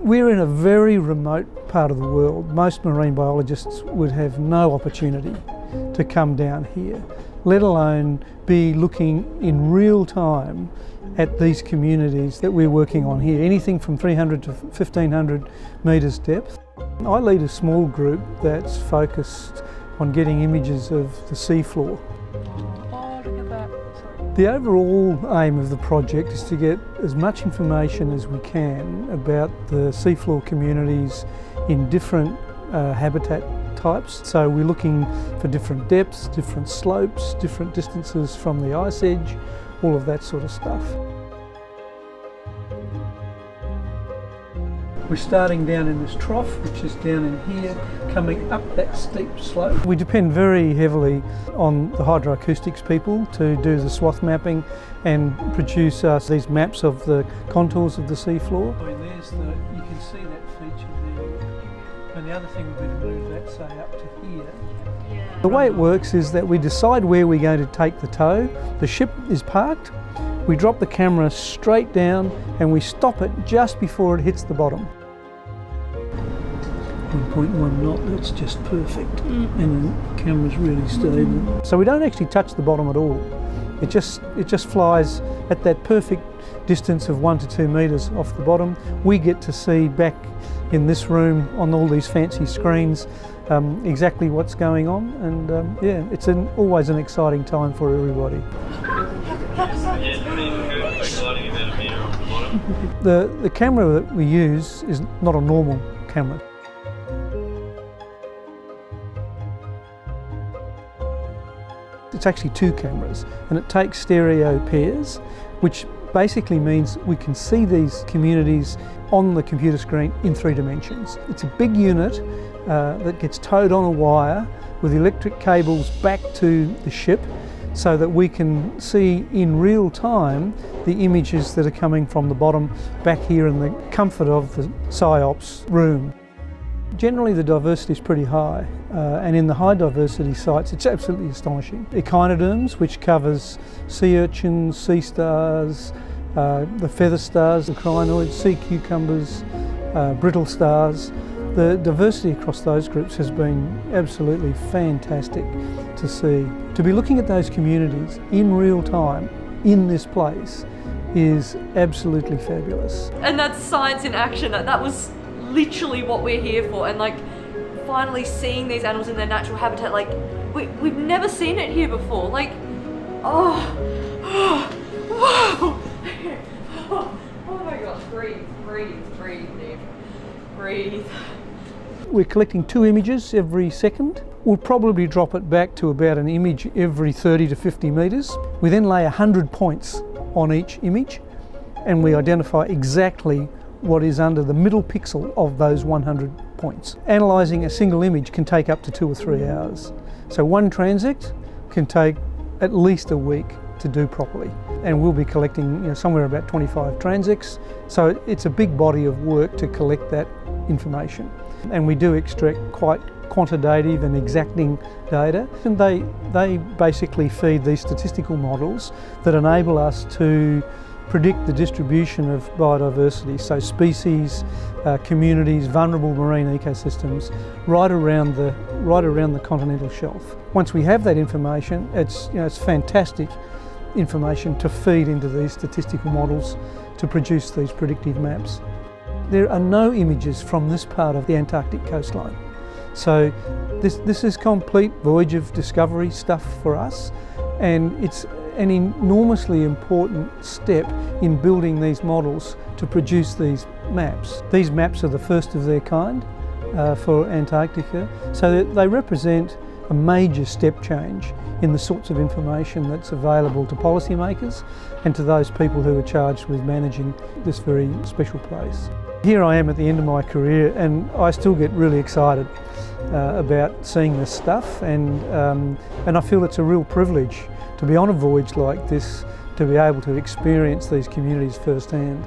We're in a very remote part of the world. Most marine biologists would have no opportunity to come down here, let alone be looking in real time at these communities that we're working on here, anything from 300 to 1500 metres depth. I lead a small group that's focused on getting images of the seafloor. Oh, look at that. Sorry. The overall aim of the project is to get as much information as we can about the seafloor communities in different habitat types. So we're looking for different depths, different slopes, different distances from the ice edge, all of that sort of stuff. We're starting down in this trough, which is down in here, coming up that steep slope. We depend very heavily on the hydroacoustics people to do the swath mapping and produce us these maps of the contours of the seafloor. You can see that feature there. And the other thing would be to move that, say, up to here. Yeah. The way it works is that we decide where we're going to take the tow. The ship is parked. We drop the camera straight down and we stop it just before it hits the bottom. 1.1 knot, that's just perfect. And the camera's really stable. So we don't actually touch the bottom at all. It just flies at that perfect distance of 1 to 2 metres off the bottom. We get to see back in this room on all these fancy screens exactly what's going on, and yeah, it's always an exciting time for everybody. The camera that we use is not a normal camera. It's actually 2 cameras, and it takes stereo pairs, which basically means we can see these communities on the computer screen in 3 dimensions. It's a big unit that gets towed on a wire with electric cables back to the ship, so that we can see in real time the images that are coming from the bottom back here in the comfort of the PSYOPS room. Generally the diversity is pretty high, and in the high diversity sites it's absolutely astonishing. Echinoderms, which covers sea urchins, sea stars, the feather stars, the crinoids, sea cucumbers, brittle stars. The diversity across those groups has been absolutely fantastic to see. To be looking at those communities in real time in this place is absolutely fabulous. And that's science in action. That was literally what we're here for, and like finally seeing these animals in their natural habitat, like we've never seen it here before. Like, whoa. Oh my gosh, breathe, Nick. Breathe. We're collecting 2 images every second. We'll probably drop it back to about an image every 30 to 50 metres. We then lay 100 points on each image, and we identify exactly what is under the middle pixel of those 100 points. Analysing a single image can take up to 2 or 3 hours. So one transect can take at least a week to do properly. And we'll be collecting somewhere about 25 transects. So it's a big body of work to collect that information. And we do extract quite quantitative and exacting data, and they basically feed these statistical models that enable us to predict the distribution of biodiversity, so species, communities, vulnerable marine ecosystems right around the continental shelf. Once we have that information, it's fantastic information to feed into these statistical models to produce these predictive maps. There are no images from this part of the Antarctic coastline. So this is complete voyage of discovery stuff for us, and it's an enormously important step in building these models to produce these maps. These maps are the first of their kind for Antarctica, so they represent a major step change in the sorts of information that's available to policymakers and to those people who are charged with managing this very special place. Here I am at the end of my career, and I still get really excited about seeing this stuff, and I feel it's a real privilege to be on a voyage like this, to be able to experience these communities firsthand.